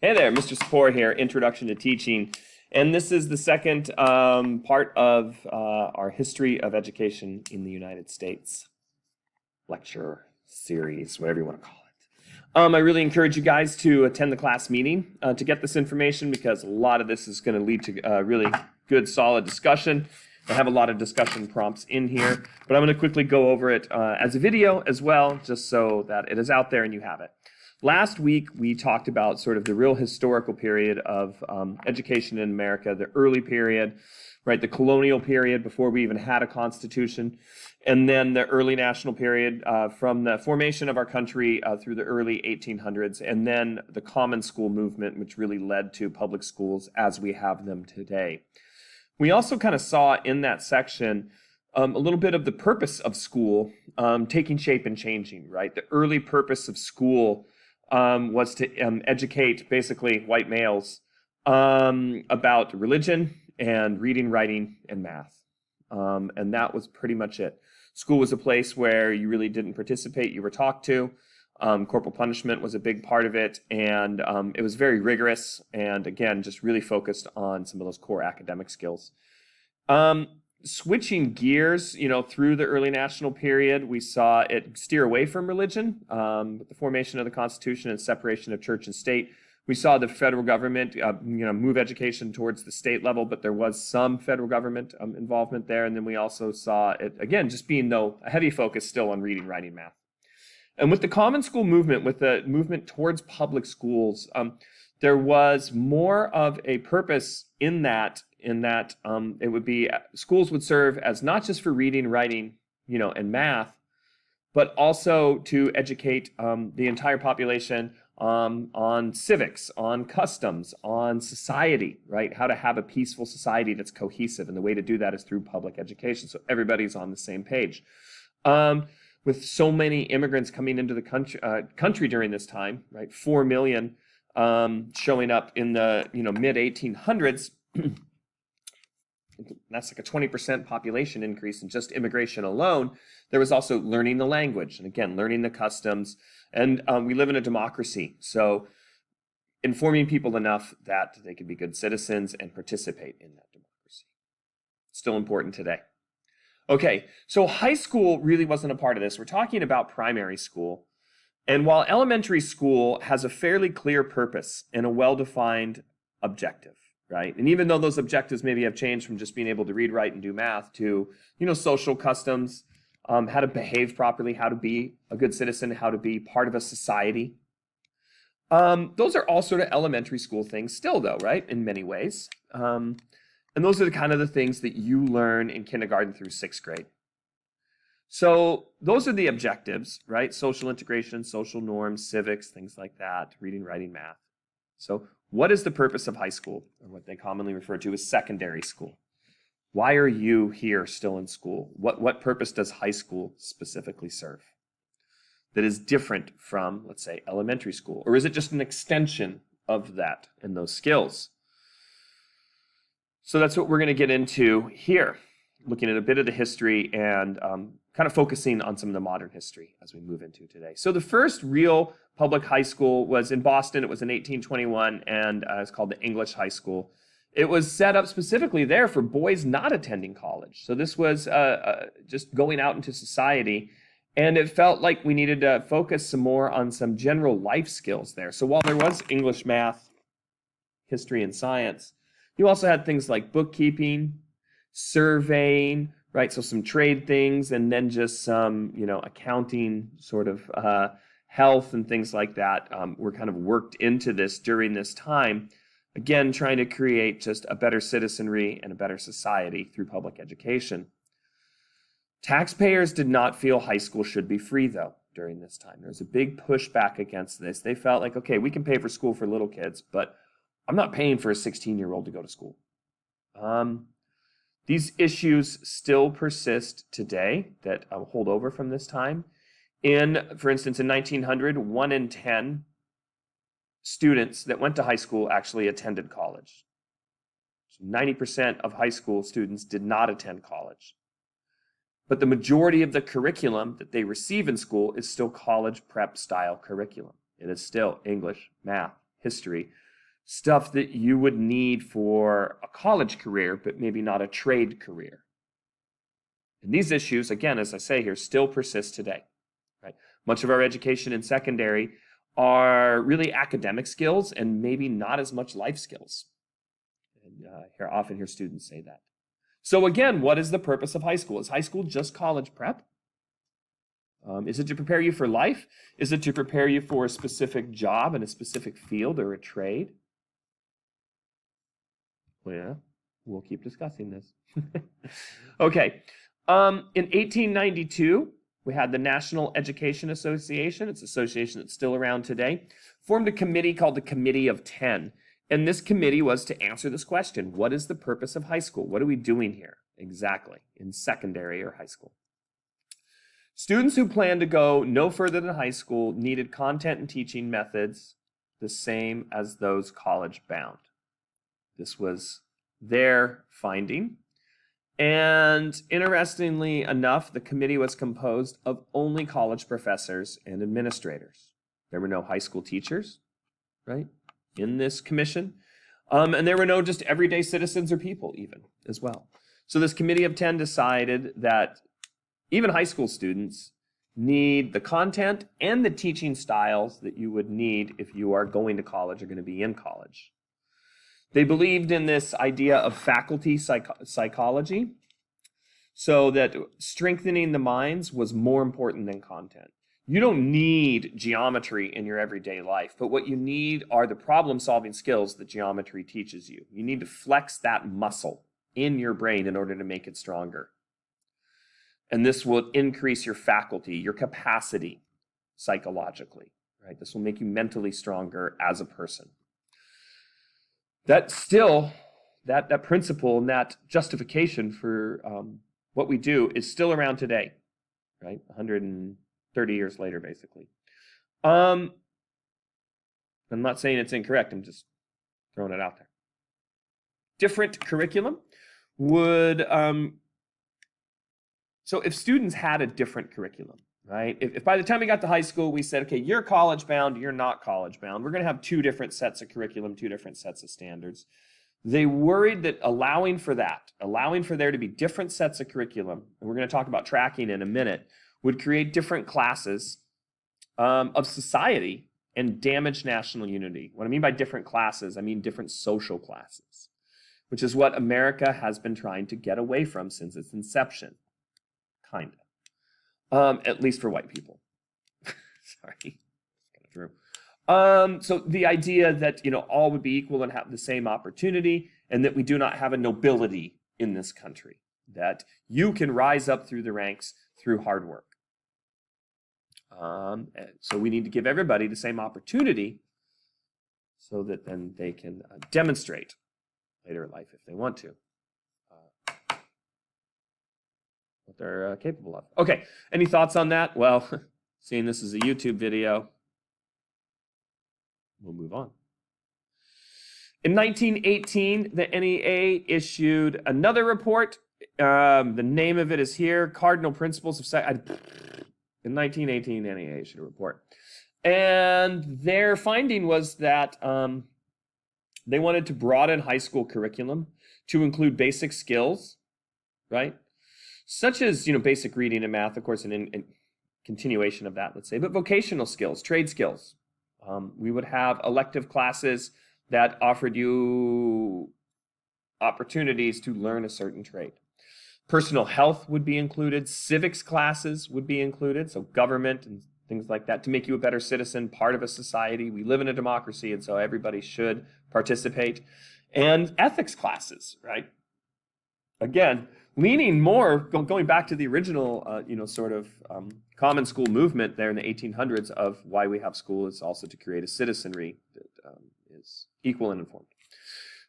Hey there, Mr. Sapora here, Introduction to Teaching. And this is the second part of our History of Education in the United States lecture series, whatever you want to call it. I really encourage you guys to attend the class meeting to get this information because a lot of this is going to lead to really good, solid discussion. I have a lot of discussion prompts in here, but I'm going to quickly go over it as a video as well, just so that it is out there and you have it. Last week, we talked about sort of the real historical period of education in America, the early period, right, the colonial period before we even had a constitution, and then the early national period from the formation of our country through the early 1800s, and then the common school movement, which really led to public schools as we have them today. We also kind of saw in that section a little bit of the purpose of school taking shape and changing, right? The early purpose of school was to educate basically white males about religion and reading, writing, and math. And that was pretty much it. School was a place where you really didn't participate, you were talked to. Corporal punishment was a big part of it, and it was very rigorous, and again, just really focused on some of those core academic skills. Switching gears, through the early national period, we saw it steer away from religion with the formation of the Constitution and separation of church and state. We saw the federal government, move education towards the state level, but there was some federal government involvement there. And then we also saw it, again, just being, though, a heavy focus still on reading, writing, math. And with the common school movement, with the movement towards public schools, there was more of a purpose in that it would be schools would serve as not just for reading, writing, and math, but also to educate the entire population on civics, on customs, on society, right? How to have a peaceful society that's cohesive, and the way to do that is through public education, so everybody's on the same page. With so many immigrants coming into the country during this time, right? 4 million showing up in the mid 1800s. That's like a 20% population increase in just immigration alone. There was also learning the language, and again, learning the customs. And we live in a democracy, so informing people enough that they could be good citizens and participate in that democracy. Still important today. Okay, so high school really wasn't a part of this. We're talking about primary school. And while elementary school has a fairly clear purpose and a well-defined objective, right? And even though those objectives maybe have changed from just being able to read, write, and do math to, social customs, how to behave properly, how to be a good citizen, how to be part of a society. Those are all sort of elementary school things still, though, right? In many ways. And those are the kind of the things that you learn in kindergarten through 6th grade. So those are the objectives, right? Social integration, social norms, civics, things like that, reading, writing, math. So what is the purpose of high school, or what they commonly refer to as secondary school? Why are you here still in school? What purpose does high school specifically serve that is different from, let's say, elementary school? Or is it just an extension of that and those skills? So that's what we're going to get into here, looking at a bit of the history and kind of focusing on some of the modern history as we move into today. So the first real public high school was in Boston. It was in 1821, and it's called the English High School. It was set up specifically there for boys not attending college. So this was just going out into society, and it felt like we needed to focus some more on some general life skills there. So while there was English, math, history, and science, you also had things like bookkeeping, surveying, right? So some trade things, and then just some, accounting, sort of health and things like that were kind of worked into this during this time. Again, trying to create just a better citizenry and a better society through public education. Taxpayers did not feel high school should be free, though, during this time. There was a big pushback against this. They felt like, okay, we can pay for school for little kids, but I'm not paying for a 16-year-old to go to school. These issues still persist today that hold over from this time. For instance, in 1900, 1 in 10 students that went to high school actually attended college. So 90% of high school students did not attend college. But the majority of the curriculum that they receive in school is still college prep style curriculum. It is still English, math, history, stuff that you would need for a college career, but maybe not a trade career. And these issues, again, as I say here, still persist today. Right? Much of our education in secondary are really academic skills and maybe not as much life skills. And often hear students say that. So again, what is the purpose of high school? Is high school just college prep? Is it to prepare you for life? Is it to prepare you for a specific job in a specific field or a trade? Well, yeah, we'll keep discussing this. Okay. In 1892, we had the National Education Association. It's an association that's still around today. Formed a committee called the Committee of 10. And this committee was to answer this question. What is the purpose of high school? What are we doing here exactly in secondary or high school? Students who planned to go no further than high school needed content and teaching methods the same as those college bound. This was their finding. And interestingly enough, the committee was composed of only college professors and administrators. There were no high school teachers, right, in this commission. And there were no just everyday citizens or people even as well. So this committee of 10 decided that even high school students need the content and the teaching styles that you would need if you are going to college or going to be in college. They believed in this idea of faculty psychology, so that strengthening the minds was more important than content. You don't need geometry in your everyday life, but what you need are the problem-solving skills that geometry teaches you. You need to flex that muscle in your brain in order to make it stronger. And this will increase your faculty, your capacity psychologically, right? This will make you mentally stronger as a person. That still, that principle and that justification for what we do is still around today, right? 130 years later, basically. I'm not saying it's incorrect. I'm just throwing it out there. Different curriculum would, so if students had a different curriculum, right? If by the time we got to high school, we said, okay, you're college bound, you're not college bound. We're going to have two different sets of curriculum, two different sets of standards. They worried that allowing for there to be different sets of curriculum, and we're going to talk about tracking in a minute, would create different classes of society and damage national unity. What I mean by different classes, I mean different social classes, which is what America has been trying to get away from since its inception, kind of, at least for white people. Sorry, kind of true. So the idea that, all would be equal and have the same opportunity, and that we do not have a nobility in this country, that you can rise up through the ranks through hard work. So we need to give everybody the same opportunity so that then they can demonstrate later in life if they want to what they're capable of. Okay, any thoughts on that? Well, seeing this is a YouTube video, we'll move on. In 1918, the NEA issued another report. The name of it is here, Cardinal Principles of In 1918, NEA issued a report. And their finding was that they wanted to broaden high school curriculum to include basic skills, right? Such as, basic reading and math, of course, and continuation of that, let's say, but vocational skills, trade skills. We would have elective classes that offered you opportunities to learn a certain trade. Personal health would be included. Civics classes would be included, so government and things like that, to make you a better citizen, part of a society. We live in a democracy, and so everybody should participate. And ethics classes, right? Again, leaning more, going back to the original, common school movement there in the 1800s of why we have school is also to create a citizenry that is equal and informed.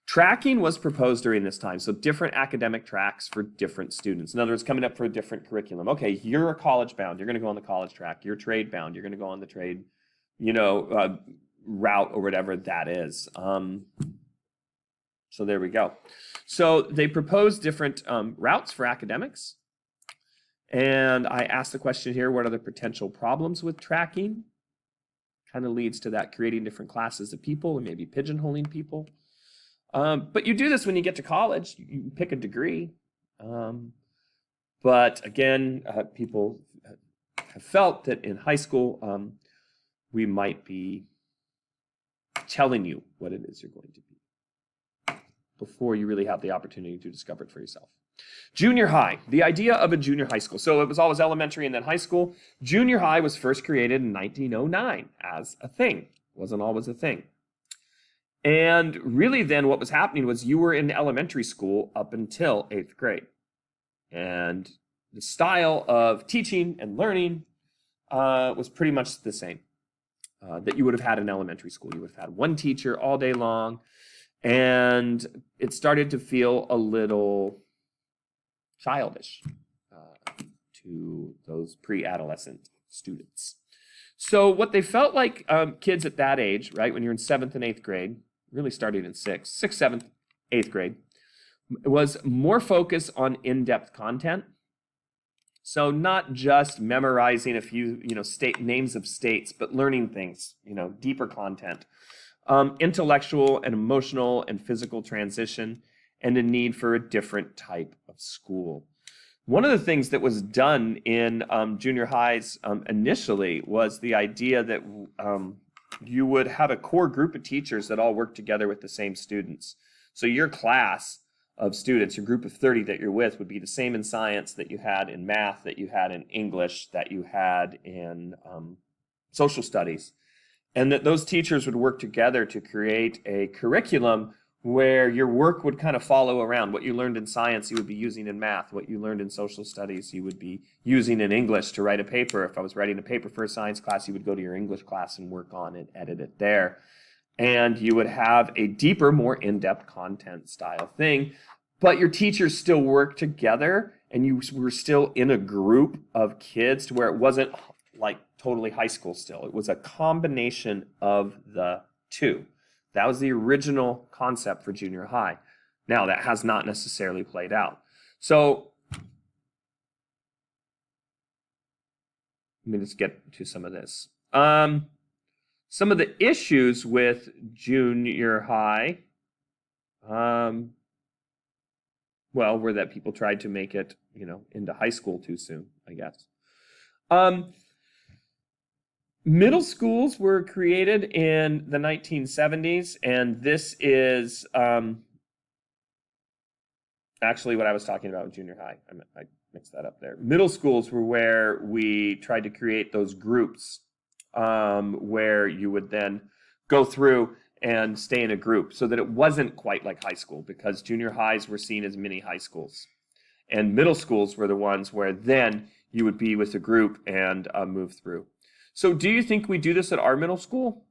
Tracking was proposed during this time, so different academic tracks for different students. In other words, coming up for a different curriculum. Okay, you're a college bound, you're going to go on the college track. You're trade bound, you're going to go on the trade, route or whatever that is. So there we go. So they proposed different routes for academics. And I asked the question here, what are the potential problems with tracking? kind of leads to that, creating different classes of people and maybe pigeonholing people. But you do this when you get to college. You pick a degree. But again, people have felt that in high school, we might be telling you what it is you're going to be before you really have the opportunity to discover it for yourself. Junior high, the idea of a junior high school. So it was always elementary and then high school. Junior high was first created in 1909 as a thing. It wasn't always a thing. And really then what was happening was you were in elementary school up until 8th grade. And the style of teaching and learning was pretty much the same that you would have had in elementary school. You would have had one teacher all day long. And it started to feel a little childish to those pre-adolescent students. So what they felt like kids at that age, right, when you're in 7th and 8th grade, really starting in 6th, 7th, 8th grade, was more focus on in-depth content. So not just memorizing a few, state names of states, but learning things, deeper content, intellectual and emotional and physical transition, and a need for a different type of school. One of the things that was done in junior highs initially was the idea that you would have a core group of teachers that all work together with the same students. So your class of students, your group of 30 that you're with, would be the same in science that you had in math, that you had in English, that you had in social studies. And that those teachers would work together to create a curriculum where your work would kind of follow around. What you learned in science, you would be using in math. What you learned in social studies, you would be using in English to write a paper. If I was writing a paper for a science class, you would go to your English class and work on it, edit it there. And you would have a deeper, more in-depth content style thing. But your teachers still work together, and you were still in a group of kids to where it wasn't like totally high school still. It was a combination of the two. That was the original concept for junior high. Now, that has not necessarily played out. So let me just get to some of this. Some of the issues with junior high, were that people tried to make it, into high school too soon, I guess. Middle schools were created in the 1970s, and this is actually what I was talking about with junior high. I mixed that up there. Middle schools were where we tried to create those groups where you would then go through and stay in a group so that it wasn't quite like high school, because junior highs were seen as mini high schools. And middle schools were the ones where then you would be with a group and move through. So do you think we do this at our middle school?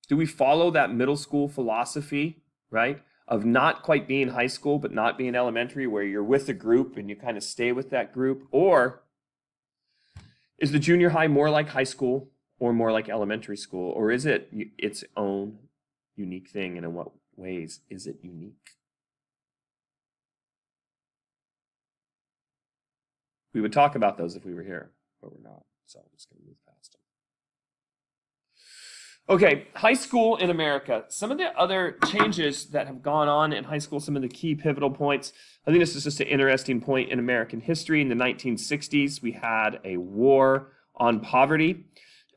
Do we follow that middle school philosophy, right, of not quite being high school but not being elementary, where you're with a group and you kind of stay with that group? Or is the junior high more like high school or more like elementary school? Or is it its own unique thing, and in what ways is it unique? We would talk about those if we were here, but we're not, so I'm just going to move past them. Okay, high school in America. Some of the other changes that have gone on in high school, some of the key pivotal points. I think this is just an interesting point in American history. In the 1960s, we had a war on poverty.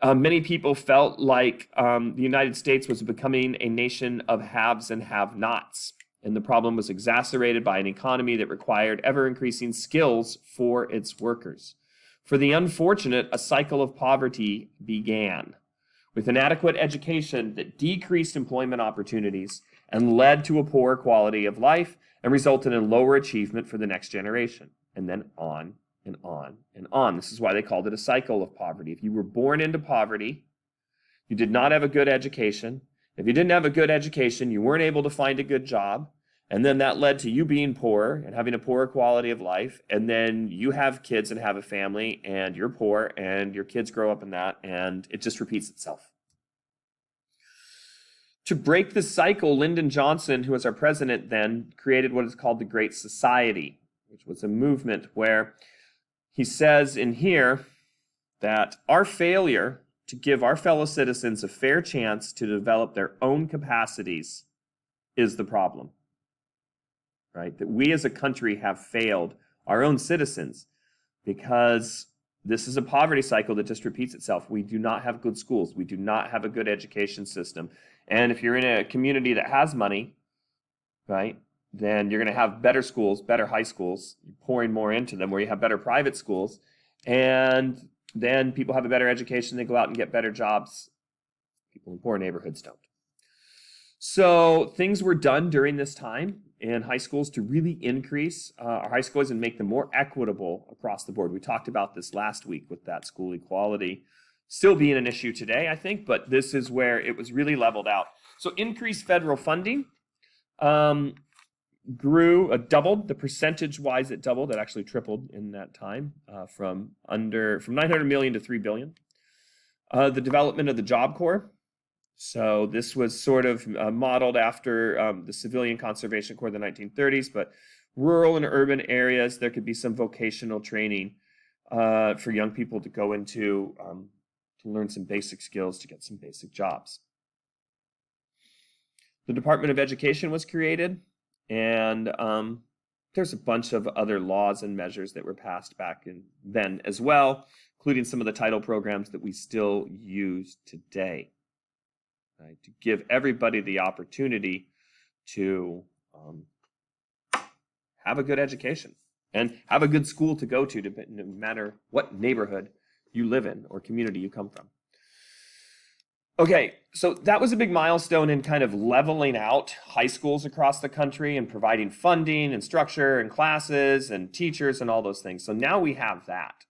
Many people felt like the United States was becoming a nation of haves and have-nots. And the problem was exacerbated by an economy that required ever-increasing skills for its workers. For the unfortunate, a cycle of poverty began, with inadequate education that decreased employment opportunities and led to a poor quality of life and resulted in lower achievement for the next generation. And then on and on and on. This is why they called it a cycle of poverty. If you were born into poverty, you did not have a good education. If you didn't have a good education, you weren't able to find a good job. And then that led to you being poor and having a poorer quality of life. And then you have kids and have a family, and you're poor, and your kids grow up in that, and it just repeats itself. To break the cycle, Lyndon Johnson, who was our president then, created what is called the Great Society, which was a movement where he says in here that our failure to give our fellow citizens a fair chance to develop their own capacities is the problem, right? That we as a country have failed our own citizens because this is a poverty cycle that just repeats itself. We do not have good schools. We do not have a good education system. And if you're in a community that has money, right, then you're going to have better schools, better high schools, pouring more into them, where you have better private schools. And then people have a better education. They go out and get better jobs. People in poor neighborhoods don't. So things were done during this time in high schools to really increase our high schools and make them more equitable across the board. We talked about this last week with that school equality still being an issue today, I think, but this is where it was really leveled out. So increased federal funding doubled. The percentage-wise, it doubled. It actually tripled in that time from 900 million to 3 billion. The development of the Job Corps. So this was sort of modeled after the Civilian Conservation Corps of the 1930s, but rural and urban areas, there could be some vocational training for young people to go into to learn some basic skills to get some basic jobs. The Department of Education was created, and there's a bunch of other laws and measures that were passed back then as well, including some of the title programs that we still use today. Right, to give everybody the opportunity to have a good education and have a good school to go to no matter what neighborhood you live in or community you come from. Okay, so that was a big milestone in kind of leveling out high schools across the country and providing funding and structure and classes and teachers and all those things. So now we have that.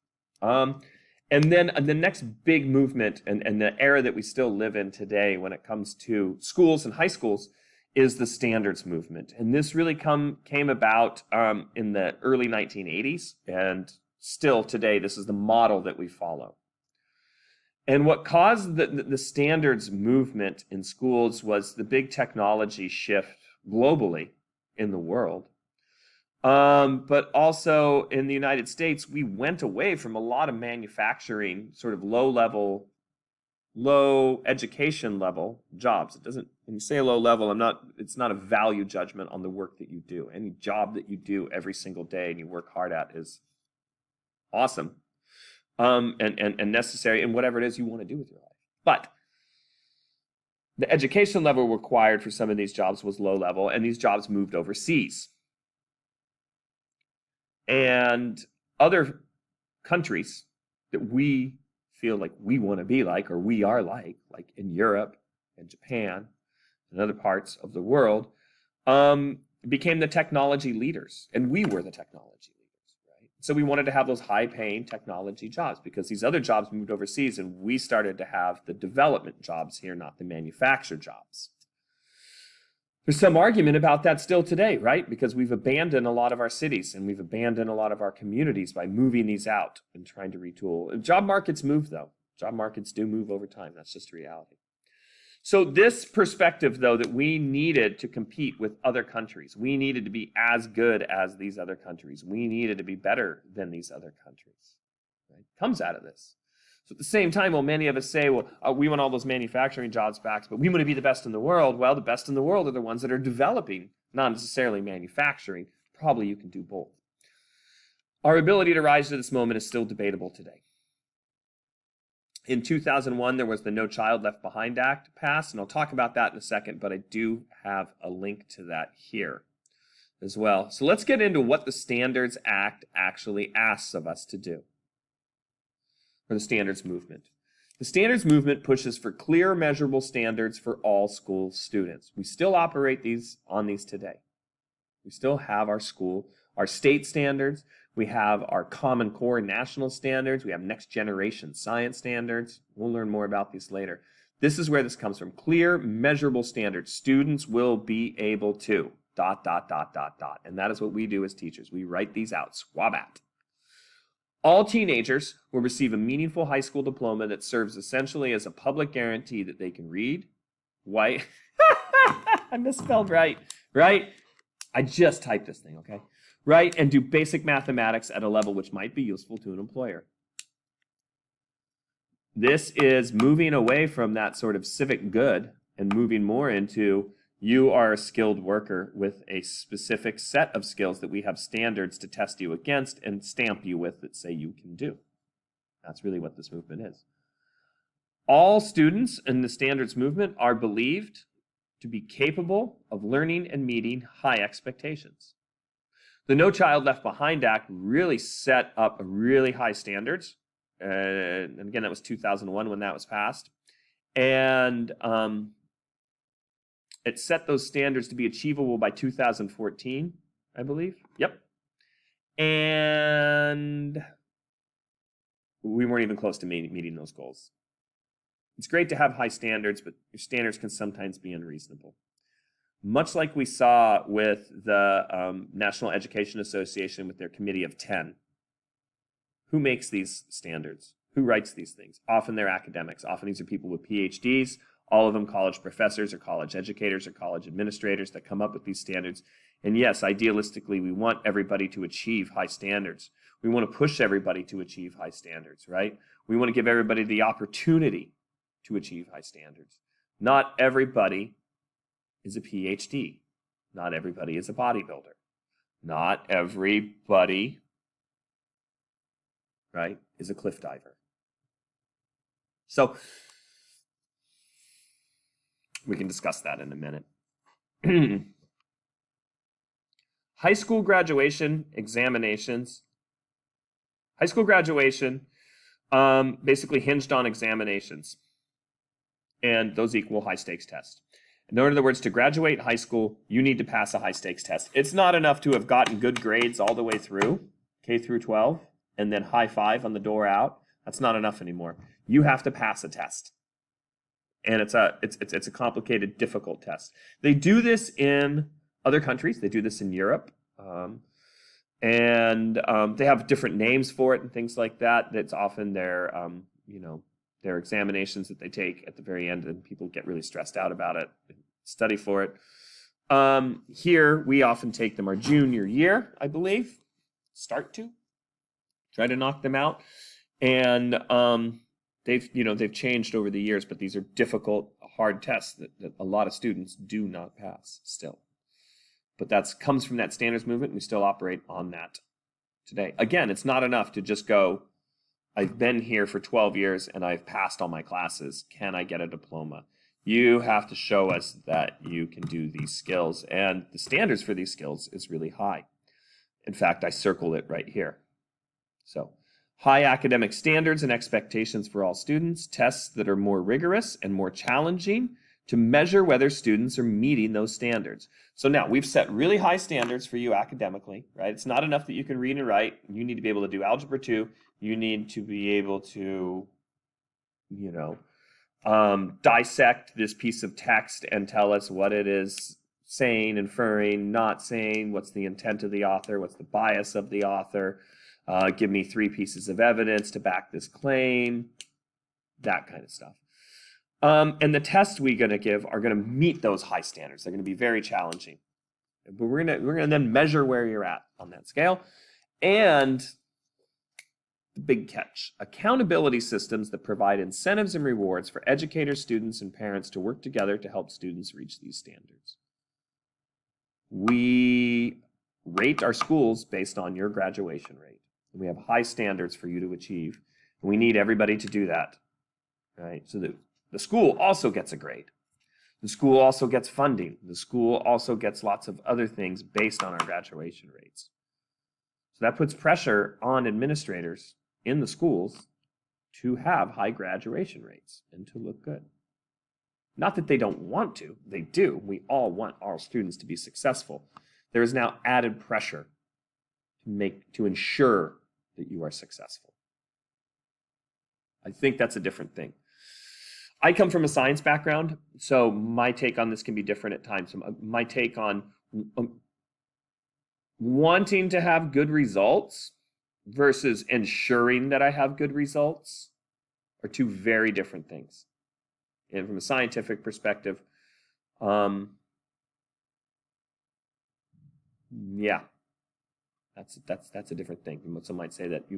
And then the next big movement and the era that we still live in today when it comes to schools and high schools is the standards movement. And this really came about in the early 1980s. And still today, this is the model that we follow. And what caused the standards movement in schools was the big technology shift globally in the world. But also in the United States, we went away from a lot of manufacturing, sort of low education level jobs. It doesn't, when you say low level, it's not a value judgment on the work that you do. Any job that you do every single day and you work hard at is awesome, and necessary in whatever it is you want to do with your life. But the education level required for some of these jobs was low level, and these jobs moved overseas. And other countries that we feel like we want to be like, or we are like in Europe and Japan and other parts of the world, became the technology leaders. And we were the technology leaders, right? So we wanted to have those high-paying technology jobs because these other jobs moved overseas, and we started to have the development jobs here, not the manufacture jobs. There's some argument about that still today, right? Because we've abandoned a lot of our cities and we've abandoned a lot of our communities by moving these out and trying to retool. Job markets move, though. Job markets do move over time. That's just a reality. So this perspective, though, that we needed to compete with other countries, we needed to be as good as these other countries, we needed to be better than these other countries, right? Comes out of this. So at the same time, well, many of us say, well, we want all those manufacturing jobs back, but we want to be the best in the world. Well, the best in the world are the ones that are developing, not necessarily manufacturing. Probably you can do both. Our ability to rise to this moment is still debatable today. In 2001, there was the No Child Left Behind Act passed, and I'll talk about that in a second, but I do have a link to that here as well. So let's get into what the Standards Act actually asks of us to do. For the standards movement. The standards movement pushes for clear, measurable standards for all school students. We still operate on these today. We still have our state standards. We have our Common Core national standards. We have next generation science standards. We'll learn more about these later. This is where this comes from. Clear, measurable standards. Students will be able to ... And that is what we do as teachers. We write these out. SWABAT. All teenagers will receive a meaningful high school diploma that serves essentially as a public guarantee that they can read, write, I misspelled right? I just typed this thing, okay? Right, and do basic mathematics at a level which might be useful to an employer. This is moving away from that sort of civic good and moving more into you are a skilled worker with a specific set of skills that we have standards to test you against and stamp you with that say you can do. That's really what this movement is. All students in the standards movement are believed to be capable of learning and meeting high expectations. The No Child Left Behind Act really set up really high standards. And again, that was 2001 when that was passed. And it set those standards to be achievable by 2014, I believe. Yep. And we weren't even close to meeting those goals. It's great to have high standards, but your standards can sometimes be unreasonable. Much like we saw with the National Education Association with their Committee of 10. Who makes these standards? Who writes these things? Often they're academics. Often these are people with PhDs, all of them college professors or college educators or college administrators that come up with these standards. And yes, idealistically, we want everybody to achieve high standards. We want to push everybody to achieve high standards, right? We want to give everybody the opportunity to achieve high standards. Not everybody is a PhD. Not everybody is a bodybuilder. Not everybody, right, is a cliff diver. So we can discuss that in a minute. High school graduation examinations. High school graduation basically hinged on examinations. And those equal high stakes tests. In other words, to graduate high school, you need to pass a high stakes test. It's not enough to have gotten good grades all the way through, K through 12, and then high five on the door out. That's not enough anymore. You have to pass a test. And it's a complicated, difficult test. They do this in other countries. They do this in Europe. And they have different names for it and things like that. That's often their, their examinations that they take at the very end, and people get really stressed out about it and study for it. Here, we often take them our junior year, I believe. Start to. Try to knock them out. And they've changed over the years, but these are difficult, hard tests that a lot of students do not pass still. But that comes from that standards movement, and we still operate on that today. Again, it's not enough to just go, I've been here for 12 years and I've passed all my classes. Can I get a diploma? You have to show us that you can do these skills. And the standards for these skills is really high. In fact, I circled it right here. So, high academic standards and expectations for all students, tests that are more rigorous and more challenging to measure whether students are meeting those standards. So now we've set really high standards for you academically, right? It's not enough that you can read and write. You need to be able to do Algebra 2. You need to be able to, dissect this piece of text and tell us what it is saying, inferring, not saying, what's the intent of the author, what's the bias of the author, give me 3 pieces of evidence to back this claim, that kind of stuff. And the tests we're going to give are going to meet those high standards. They're going to be very challenging. But we're going to then measure where you're at on that scale. And the big catch, accountability systems that provide incentives and rewards for educators, students, and parents to work together to help students reach these standards. We rate our schools based on your graduation rate. And we have high standards for you to achieve. And we need everybody to do that, right? So that the school also gets a grade. The school also gets funding. The school also gets lots of other things based on our graduation rates. So that puts pressure on administrators in the schools to have high graduation rates and to look good. Not that they don't want to, they do. We all want our students to be successful. There is now added pressure to ensure that you are successful. I think that's a different thing. I come from a science background, so my take on this can be different at times. My take on wanting to have good results versus ensuring that I have good results are 2 very different things. And from a scientific perspective, yeah, that's a different thing. Some might say that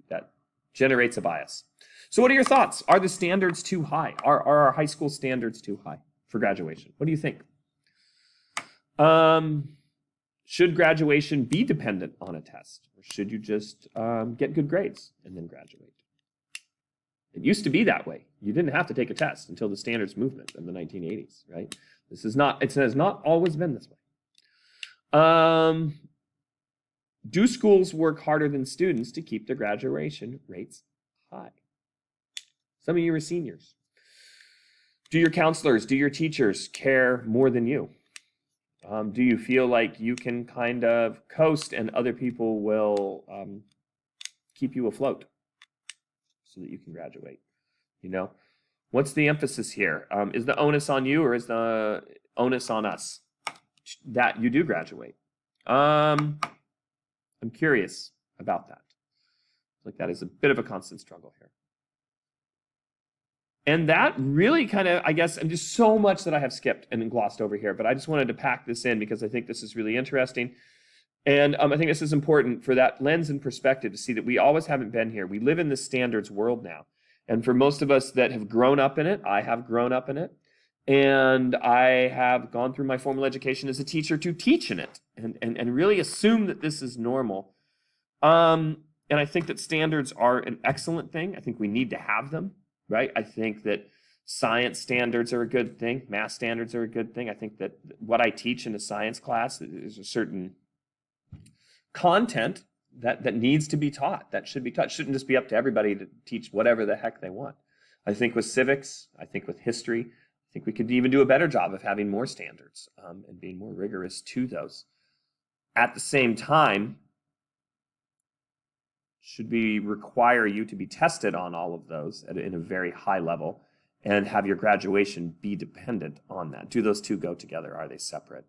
that generates a bias. So what are your thoughts? Are the standards too high? Are our high school standards too high for graduation? What do you think? Should graduation be dependent on a test? Or should you just get good grades and then graduate? It used to be that way. You didn't have to take a test until the standards movement in the 1980s, right? It has not always been this way. Do schools work harder than students to keep their graduation rates high? Some of you are seniors. Do your counselors, do your teachers care more than you? Do you feel like you can kind of coast and other people will keep you afloat so that you can graduate? You know, what's the emphasis here? Is the onus on you or is the onus on us that you do graduate? I'm curious about that. Like that is a bit of a constant struggle here. And that really kind of, I guess, and just so much that I have skipped and glossed over here, but I just wanted to pack this in because I think this is really interesting. And I think this is important for that lens and perspective to see that we always haven't been here. We live in the standards world now. And for most of us that have grown up in it, I have grown up in it, and I have gone through my formal education as a teacher to teach in it and really assume that this is normal. And I think that standards are an excellent thing. I think we need to have them. Right? I think that science standards are a good thing. Math standards are a good thing. I think that what I teach in a science class is a certain content that needs to be taught, that should be taught. It shouldn't just be up to everybody to teach whatever the heck they want. I think with civics, I think with history, I think we could even do a better job of having more standards and being more rigorous to those. At the same time, should we require you to be tested on all of those in a very high level and have your graduation be dependent on that? Do those two go together? Are they separate?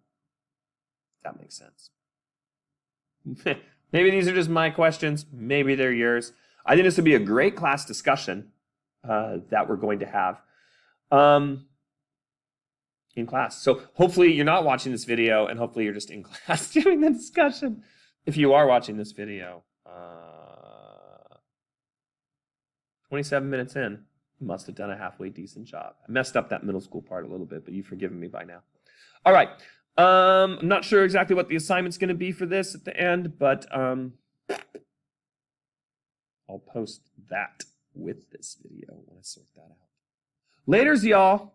That makes sense. Maybe these are just my questions. Maybe they're yours. I think this would be a great class discussion that we're going to have in class. So hopefully you're not watching this video and hopefully you're just in class doing the discussion. If you are watching this video, 27 minutes in, must have done a halfway decent job. I messed up that middle school part a little bit, but you've forgiven me by now. All right. I'm not sure exactly what the assignment's going to be for this at the end, but I'll post that with this video when I sort that out. Laters, y'all.